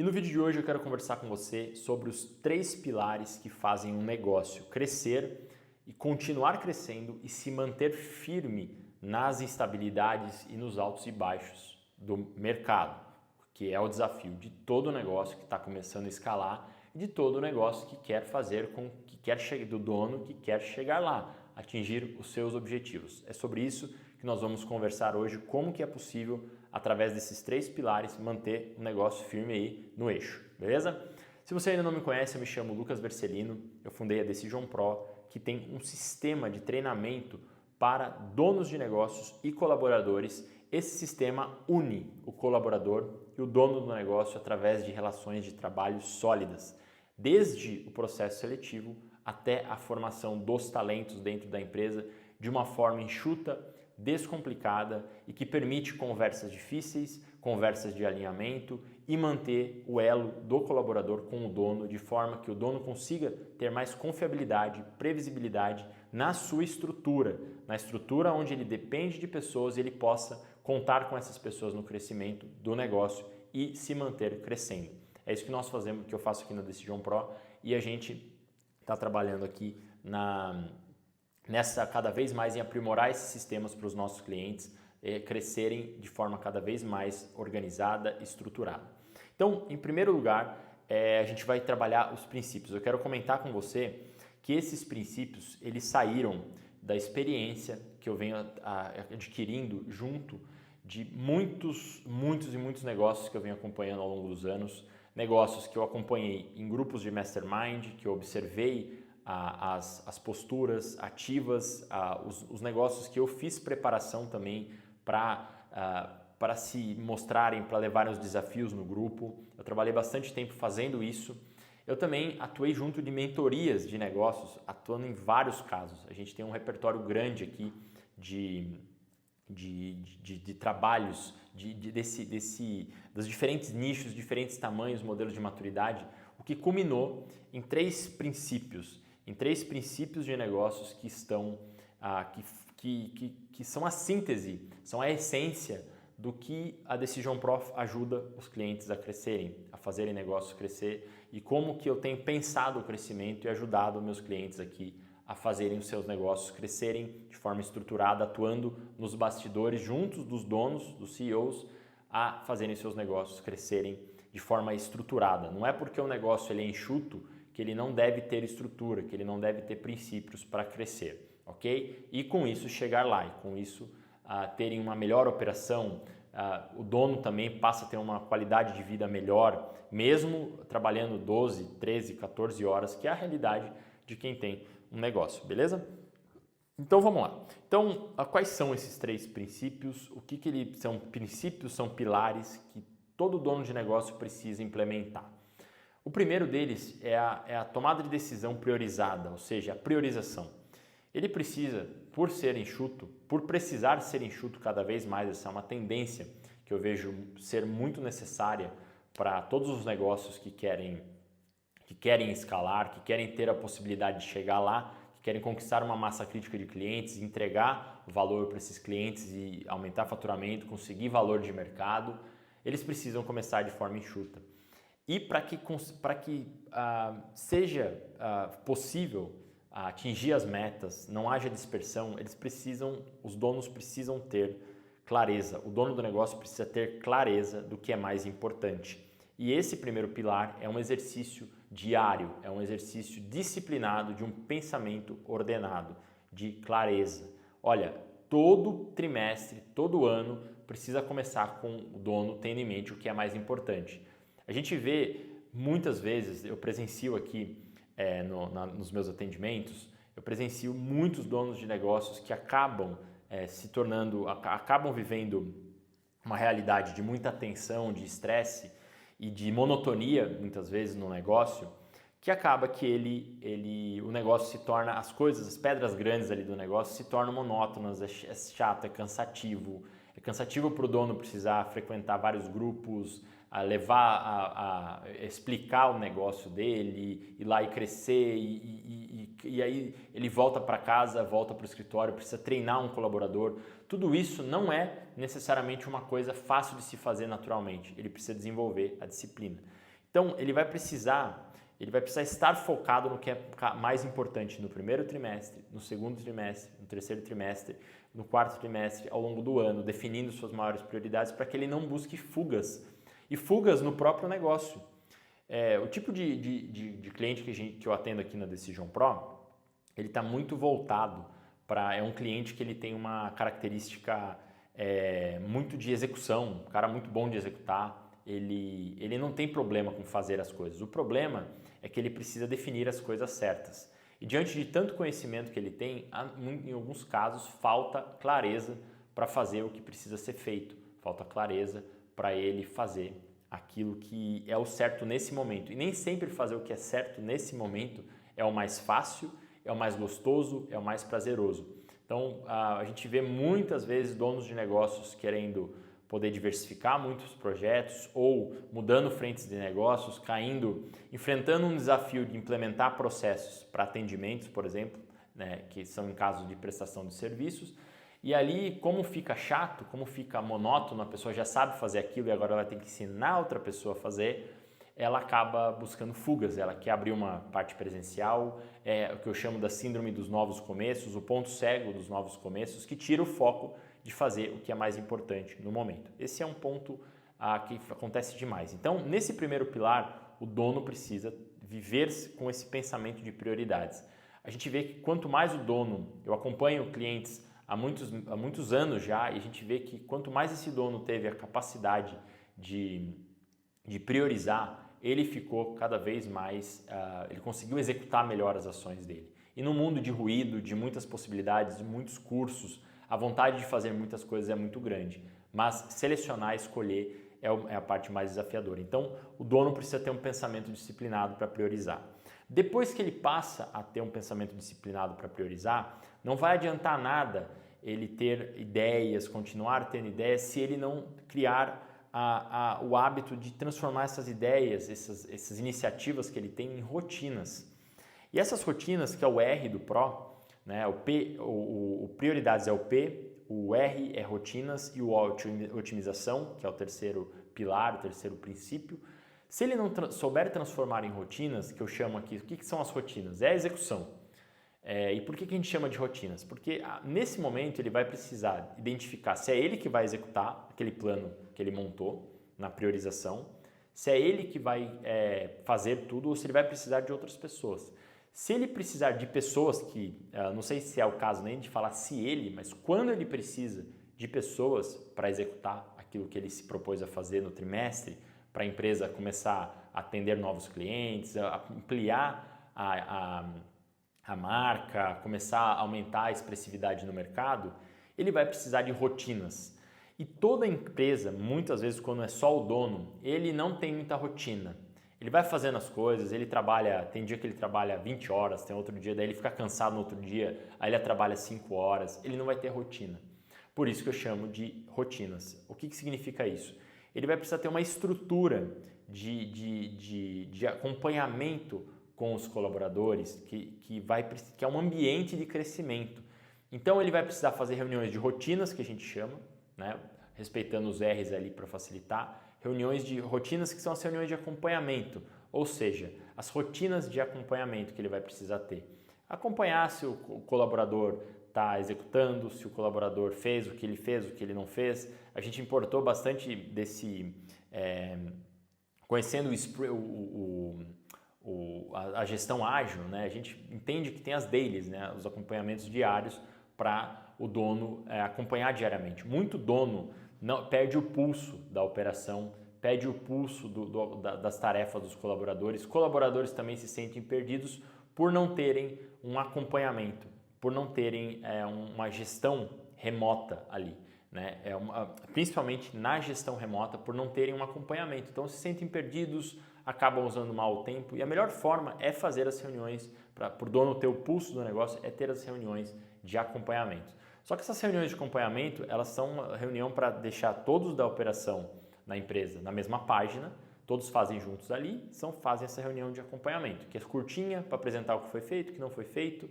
E no vídeo de hoje eu quero conversar com você sobre os 3 pilares que fazem um negócio crescer e continuar crescendo e se manter firme nas instabilidades e nos altos e baixos do mercado, que é o desafio de todo negócio que está começando a escalar e de todo negócio que quer fazer com que quer chegar do dono que quer chegar lá, atingir os seus objetivos. É sobre isso que nós vamos conversar hoje, como que é possível, através desses 3 pilares, manter o negócio firme aí no eixo, beleza? Se você ainda não me conhece, eu me chamo Lucas Vercelino, eu fundei a Decision Pro, que tem um sistema de treinamento para donos de negócios e colaboradores. Esse sistema une o colaborador e o dono do negócio através de relações de trabalho sólidas, desde o processo seletivo até a formação dos talentos dentro da empresa de uma forma enxuta, descomplicada e que permite conversas difíceis, conversas de alinhamento e manter o elo do colaborador com o dono de forma que o dono consiga ter mais confiabilidade, previsibilidade na sua estrutura, na estrutura onde ele depende de pessoas e ele possa contar com essas pessoas no crescimento do negócio e se manter crescendo. É isso que nós fazemos, que eu faço aqui na Decision Pro e a gente está trabalhando aqui nessa cada vez mais em aprimorar esses sistemas para os nossos clientes crescerem de forma cada vez mais organizada e estruturada. Então, em primeiro lugar, a gente vai trabalhar os princípios. Eu quero comentar com você que esses princípios eles saíram da experiência que eu venho adquirindo junto de muitos negócios que eu venho acompanhando ao longo dos anos, negócios que eu acompanhei em grupos de mastermind, que eu observei as posturas ativas, os negócios que eu fiz preparação também para se mostrarem, para levarem os desafios no grupo. Eu trabalhei bastante tempo fazendo isso. Eu também atuei junto de mentorias de negócios, atuando em vários casos. A gente tem um repertório grande aqui de trabalhos, dos diferentes nichos, diferentes tamanhos, modelos de maturidade, o que culminou em 3 princípios, de negócios que estão, que são a síntese, são a essência do que a Decision Pro ajuda os clientes a crescerem, a fazerem negócios crescer e como que eu tenho pensado o crescimento e ajudado meus clientes aqui a fazerem os seus negócios crescerem de forma estruturada, atuando nos bastidores juntos dos donos, dos CEOs, a fazerem seus negócios crescerem de forma estruturada. Não é porque o negócio ele é enxuto que ele não deve ter estrutura, que ele não deve ter princípios para crescer, ok? E com isso chegar lá, e com isso terem uma melhor operação, o dono também passa a ter uma qualidade de vida melhor, mesmo trabalhando 12, 13, 14 horas, que é a realidade de quem tem um negócio, beleza? Então vamos lá. Então, quais são esses 3 princípios? O que eles são? Princípios são pilares que todo dono de negócio precisa implementar. O primeiro deles é a tomada de decisão priorizada, ou seja, a priorização. Ele precisa, por ser enxuto, por precisar ser enxuto cada vez mais, essa é uma tendência que eu vejo ser muito necessária para todos os negócios que querem escalar, que querem ter a possibilidade de chegar lá, que querem conquistar uma massa crítica de clientes, entregar valor para esses clientes e aumentar faturamento, conseguir valor de mercado, eles precisam começar de forma enxuta. E para que seja possível atingir as metas, não haja dispersão, os donos precisam ter clareza, o dono do negócio precisa ter clareza do que é mais importante. E esse primeiro pilar é um exercício diário, é um exercício disciplinado de um pensamento ordenado, de clareza. Olha, todo trimestre, todo ano, precisa começar com o dono tendo em mente o que é mais importante. A gente vê muitas vezes, eu presencio aqui nos meus atendimentos, eu presencio muitos donos de negócios que acabam acabam vivendo uma realidade de muita tensão, de estresse e de monotonia, muitas vezes, no negócio, que acaba que o negócio se torna, as pedras grandes ali do negócio se tornam monótonas, é chato, é cansativo para o dono precisar frequentar vários grupos, a explicar o negócio dele, ir lá e crescer, e aí ele volta para casa, volta para o escritório, precisa treinar um colaborador. Tudo isso não é necessariamente uma coisa fácil de se fazer naturalmente, ele precisa desenvolver a disciplina. Então, ele vai precisar estar focado no que é mais importante no primeiro trimestre, no segundo trimestre, no terceiro trimestre, no quarto trimestre, ao longo do ano, definindo suas maiores prioridades para que ele não busque fugas. E fugas no próprio negócio. O tipo de cliente que eu atendo aqui na Decision Pro, ele está muito voltado para... É um cliente que ele tem uma característica muito de execução, um cara muito bom de executar. Ele não tem problema com fazer as coisas. O problema é que ele precisa definir as coisas certas. E diante de tanto conhecimento que ele tem, em alguns casos falta clareza para fazer o que precisa ser feito. Falta clareza para ele fazer aquilo que é o certo nesse momento. E nem sempre fazer o que é certo nesse momento é o mais fácil, é o mais gostoso, é o mais prazeroso. Então, a gente vê muitas vezes donos de negócios querendo poder diversificar muitos projetos ou mudando frentes de negócios, enfrentando um desafio de implementar processos para atendimentos, por exemplo, né, que são em casos de prestação de serviços. E ali, como fica chato, como fica monótono, a pessoa já sabe fazer aquilo e agora ela tem que ensinar outra pessoa a fazer, ela acaba buscando fugas, ela quer abrir uma parte presencial, o que eu chamo da síndrome dos novos começos, o ponto cego dos novos começos, que tira o foco de fazer o que é mais importante no momento. Esse é um ponto que acontece demais. Então, nesse primeiro pilar, o dono precisa viver com esse pensamento de prioridades. A gente vê que quanto mais o dono, eu acompanho clientes há muitos anos já, e a gente vê que quanto mais esse dono teve a capacidade de priorizar, ele ficou cada vez mais, ele conseguiu executar melhor as ações dele. E no mundo de ruído, de muitas possibilidades, de muitos cursos, a vontade de fazer muitas coisas é muito grande, mas selecionar, escolher é a parte mais desafiadora. Então, o dono precisa ter um pensamento disciplinado para priorizar. Depois que ele passa a ter um pensamento disciplinado para priorizar, não vai adiantar nada ele ter ideias, continuar tendo ideias, se ele não criar o hábito de transformar essas ideias, essas iniciativas que ele tem em rotinas. E essas rotinas, que é o R do Pro, né, o prioridades é o P, o R é rotinas e o O otimização, que é o terceiro pilar, o terceiro princípio. Se ele não souber transformar em rotinas, que eu chamo aqui, o que são as rotinas? É a execução. E por que a gente chama de rotinas? Porque nesse momento ele vai precisar identificar se é ele que vai executar aquele plano que ele montou na priorização, se é ele que vai fazer tudo ou se ele vai precisar de outras pessoas. Se ele precisar de pessoas não sei se é o caso nem de falar se ele, mas quando ele precisa de pessoas para executar aquilo que ele se propôs a fazer no trimestre, para a empresa começar a atender novos clientes, a ampliar a marca, começar a aumentar a expressividade no mercado, ele vai precisar de rotinas. E toda empresa, muitas vezes quando é só o dono, ele não tem muita rotina. Ele vai fazendo as coisas, tem dia que ele trabalha 20 horas, tem outro dia, daí ele fica cansado no outro dia, aí ele trabalha 5 horas, ele não vai ter rotina. Por isso que eu chamo de rotinas. O que significa isso? Ele vai precisar ter uma estrutura de acompanhamento com os colaboradores, que é um ambiente de crescimento. Então ele vai precisar fazer reuniões de rotinas, que a gente chama, né? Respeitando os R's ali para facilitar, reuniões de rotinas que são as reuniões de acompanhamento, ou seja, as rotinas de acompanhamento que ele vai precisar ter. Acompanhar se o colaborador está executando, se o colaborador fez, o que ele não fez. A gente importou bastante conhecendo a gestão ágil, né? A gente entende que tem as dailies, né? Os acompanhamentos diários para o dono acompanhar diariamente. Muito dono perde o pulso da operação, perde o pulso das tarefas dos colaboradores. Colaboradores também se sentem perdidos por não terem um acompanhamento, por não terem uma gestão remota ali, né? Principalmente na gestão remota, por não terem um acompanhamento. Então se sentem perdidos, acabam usando mal o tempo e a melhor forma é fazer as reuniões, para o dono ter o pulso do negócio, é ter as reuniões de acompanhamento. Só que essas reuniões de acompanhamento, elas são uma reunião para deixar todos da operação na empresa na mesma página, todos fazem juntos ali, fazem essa reunião de acompanhamento, que é curtinha para apresentar o que foi feito, o que não foi feito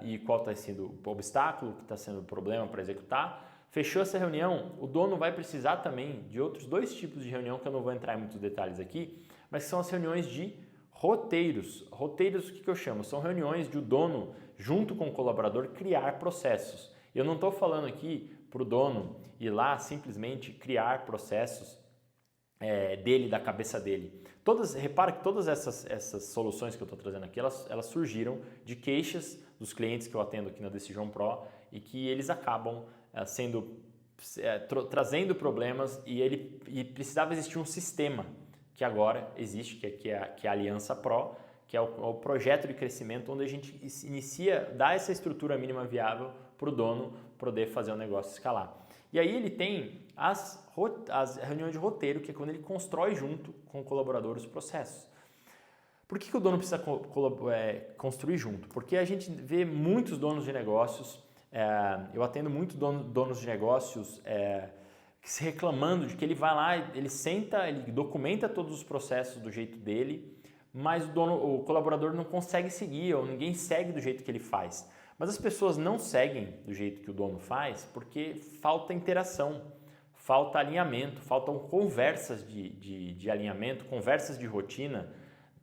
e qual está sendo o obstáculo, o que está sendo o problema para executar. Fechou essa reunião, o dono vai precisar também de outros 2 tipos de reunião que eu não vou entrar em muitos detalhes aqui, mas que são as reuniões de roteiros. Roteiros, o que eu chamo? São reuniões de o dono, junto com o colaborador, criar processos. Eu não estou falando aqui para o dono ir lá simplesmente criar processos dele, da cabeça dele. Repara que todas essas soluções que eu estou trazendo aqui, elas surgiram de queixas dos clientes que eu atendo aqui na Decision Pro e que eles acabam trazendo problemas e precisava existir um sistema que agora existe, que é a Aliança Pro, que é o projeto de crescimento onde a gente dá essa estrutura mínima viável para o dono poder fazer o negócio escalar. E aí ele tem as reuniões de roteiro, que é quando ele constrói junto com o colaborador os processos. Por que o dono precisa construir junto? Porque a gente vê muitos donos de negócios, eu atendo muitos donos de negócios se reclamando de que ele vai lá, ele senta, ele documenta todos os processos do jeito dele, mas o colaborador não consegue seguir, ou ninguém segue do jeito que ele faz. Mas as pessoas não seguem do jeito que o dono faz porque falta interação, falta alinhamento, faltam conversas de alinhamento, conversas de rotina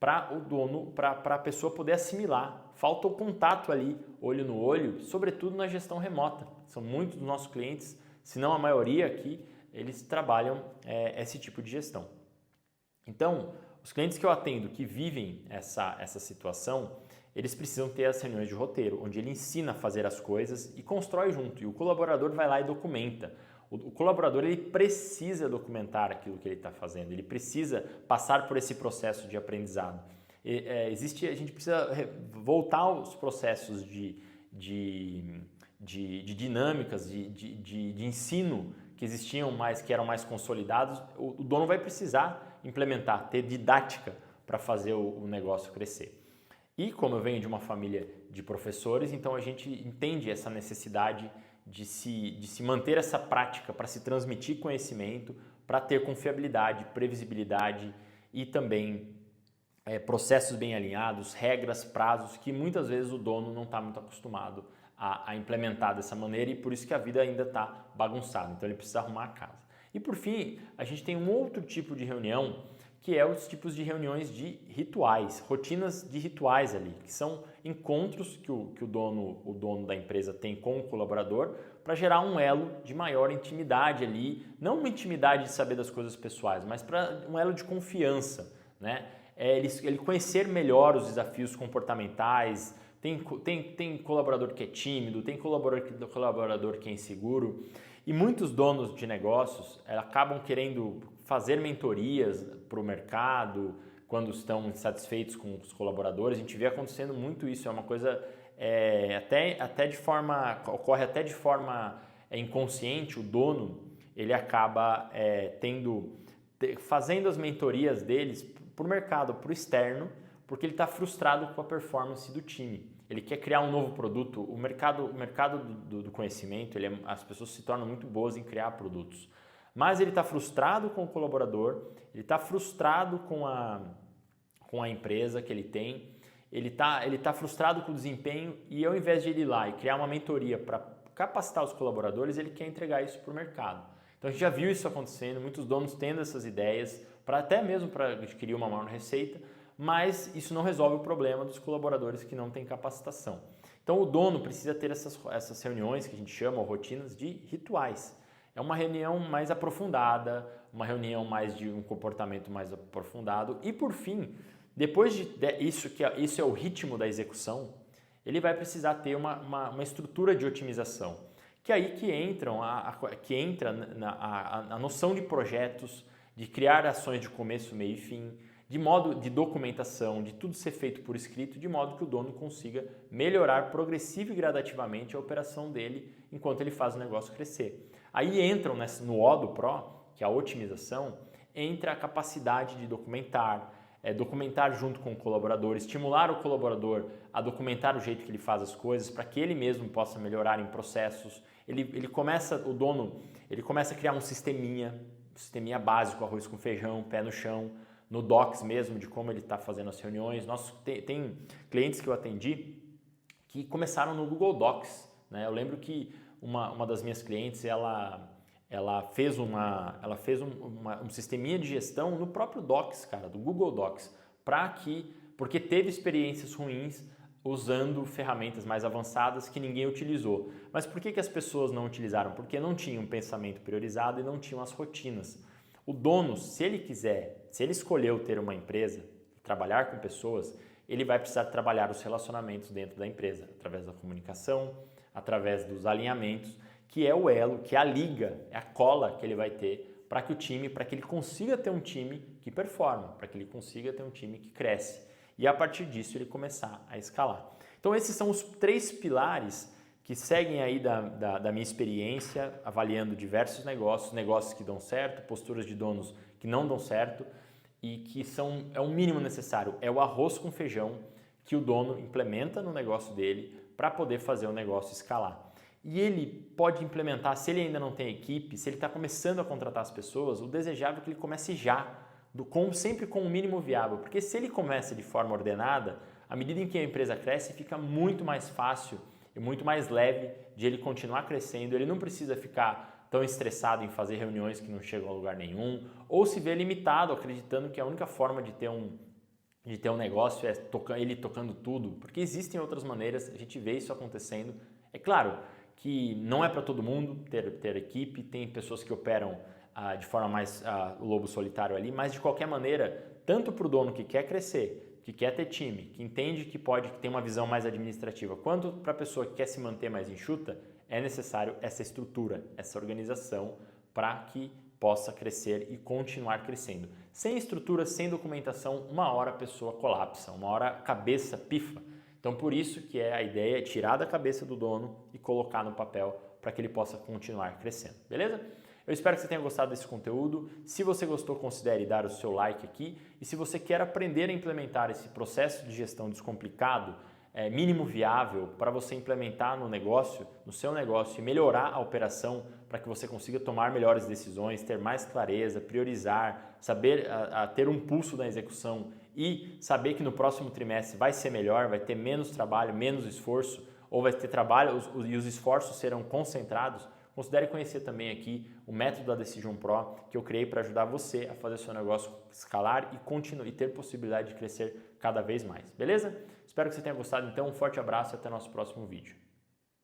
para o dono, para a pessoa poder assimilar. Falta o contato ali, olho no olho, sobretudo na gestão remota. São muitos dos nossos clientes, se não a maioria aqui, eles trabalham esse tipo de gestão. Então, os clientes que eu atendo que vivem essa situação, eles precisam ter as reuniões de roteiro, onde ele ensina a fazer as coisas e constrói junto. E o colaborador vai lá e documenta. O colaborador ele precisa documentar aquilo que ele está fazendo, ele precisa passar por esse processo de aprendizado. A gente precisa voltar aos processos de dinâmicas, de ensino que existiam que eram mais consolidados. O dono vai precisar implementar, ter didática para fazer o negócio crescer. E como eu venho de uma família de professores, então a gente entende essa necessidade de se manter essa prática para se transmitir conhecimento, para ter confiabilidade, previsibilidade e também processos bem alinhados, regras, prazos, que muitas vezes o dono não está muito acostumado a implementar dessa maneira e por isso que a vida ainda está bagunçada, então ele precisa arrumar a casa. E por fim, a gente tem um outro tipo de reunião, que é os tipos de reuniões de rituais, rotinas de rituais ali, que são encontros que o dono da empresa tem com o colaborador para gerar um elo de maior intimidade ali, não uma intimidade de saber das coisas pessoais, mas para um elo de confiança, né? Ele conhecer melhor os desafios comportamentais, tem colaborador que é tímido, tem colaborador que é inseguro, e muitos donos de negócios acabam querendo fazer mentorias para o mercado quando estão insatisfeitos com os colaboradores. A gente vê acontecendo muito isso, é uma coisa ocorre até de forma inconsciente. O dono ele acaba fazendo as mentorias deles para o mercado, para o externo, porque ele está frustrado com a performance do time. Ele quer criar um novo produto. O mercado do conhecimento, as pessoas se tornam muito boas em criar produtos. Mas ele está frustrado com o colaborador, ele está frustrado com a empresa que ele tem, ele tá frustrado com o desempenho e ao invés de ele ir lá e criar uma mentoria para capacitar os colaboradores, ele quer entregar isso para o mercado. Então a gente já viu isso acontecendo, muitos donos tendo essas ideias, até mesmo para adquirir uma maior receita, mas isso não resolve o problema dos colaboradores que não têm capacitação. Então o dono precisa ter essas reuniões que a gente chama rotinas de rituais. É uma reunião mais aprofundada, uma reunião mais de um comportamento mais aprofundado e por fim, depois isso é o ritmo da execução, ele vai precisar ter uma estrutura de otimização, que é aí que entra a noção de projetos, de criar ações de começo, meio e fim, de modo de documentação, de tudo ser feito por escrito, de modo que o dono consiga melhorar progressiva e gradativamente a operação dele enquanto ele faz o negócio crescer. Aí entram no O do Pro, que é a otimização, entra a capacidade de documentar junto com o colaborador, estimular o colaborador a documentar o jeito que ele faz as coisas para que ele mesmo possa melhorar em processos. O dono começa a criar um sisteminha básico, arroz com feijão, pé no chão, no Docs mesmo, de como ele está fazendo as reuniões. Tem clientes que eu atendi que começaram no Google Docs, né? Eu lembro que uma das minhas clientes, ela fez um sisteminha de gestão no próprio Docs, cara, do Google Docs, porque teve experiências ruins usando ferramentas mais avançadas que ninguém utilizou. Mas por que as pessoas não utilizaram? Porque não tinham um pensamento priorizado e não tinham as rotinas. O dono, se ele escolheu ter uma empresa, trabalhar com pessoas, ele vai precisar trabalhar os relacionamentos dentro da empresa, através da comunicação, através dos alinhamentos, que é o elo, que é a liga, é a cola que ele vai ter para que ele consiga ter um time que performa, para que ele consiga ter um time que cresce. E a partir disso ele começar a escalar. Então esses são os 3 pilares que seguem aí da minha experiência, avaliando diversos negócios que dão certo, posturas de donos que não dão certo e que é o mínimo necessário, é o arroz com feijão que o dono implementa no negócio dele para poder fazer o negócio escalar. E ele pode implementar, se ele ainda não tem equipe, se ele está começando a contratar as pessoas, o desejável é que ele comece já, sempre com o mínimo viável, porque se ele começa de forma ordenada, à medida em que a empresa cresce, fica muito mais fácil e muito mais leve de ele continuar crescendo, ele não precisa ficar tão estressado em fazer reuniões que não chegam a lugar nenhum, ou se vê limitado, acreditando que a única forma de ter um negócio é ele tocando tudo, porque existem outras maneiras, a gente vê isso acontecendo. É claro que não é para todo mundo ter equipe, tem pessoas que operam de forma mais lobo solitário ali, mas de qualquer maneira, tanto para o dono que quer crescer, que quer ter time, que entende que tem uma visão mais administrativa, quanto para a pessoa que quer se manter mais enxuta, é necessário essa estrutura, essa organização para que possa crescer e continuar crescendo. Sem estrutura, sem documentação, uma hora a pessoa colapsa, uma hora a cabeça pifa. Então por isso que a ideia é tirar da cabeça do dono e colocar no papel para que ele possa continuar crescendo, beleza? Eu espero que você tenha gostado desse conteúdo. Se você gostou, considere dar o seu like aqui. E se você quer aprender a implementar esse processo de gestão descomplicado, mínimo viável, para você implementar no seu negócio e melhorar a operação para que você consiga tomar melhores decisões, ter mais clareza, priorizar, saber ter um pulso na execução e saber que no próximo trimestre vai ser melhor, vai ter menos trabalho, menos esforço, ou vai ter trabalho e os esforços serão concentrados, considere conhecer também aqui o método da Decision Pro que eu criei para ajudar você a fazer seu negócio escalar e ter possibilidade de crescer cada vez mais, beleza? Espero que você tenha gostado, então um forte abraço e até nosso próximo vídeo.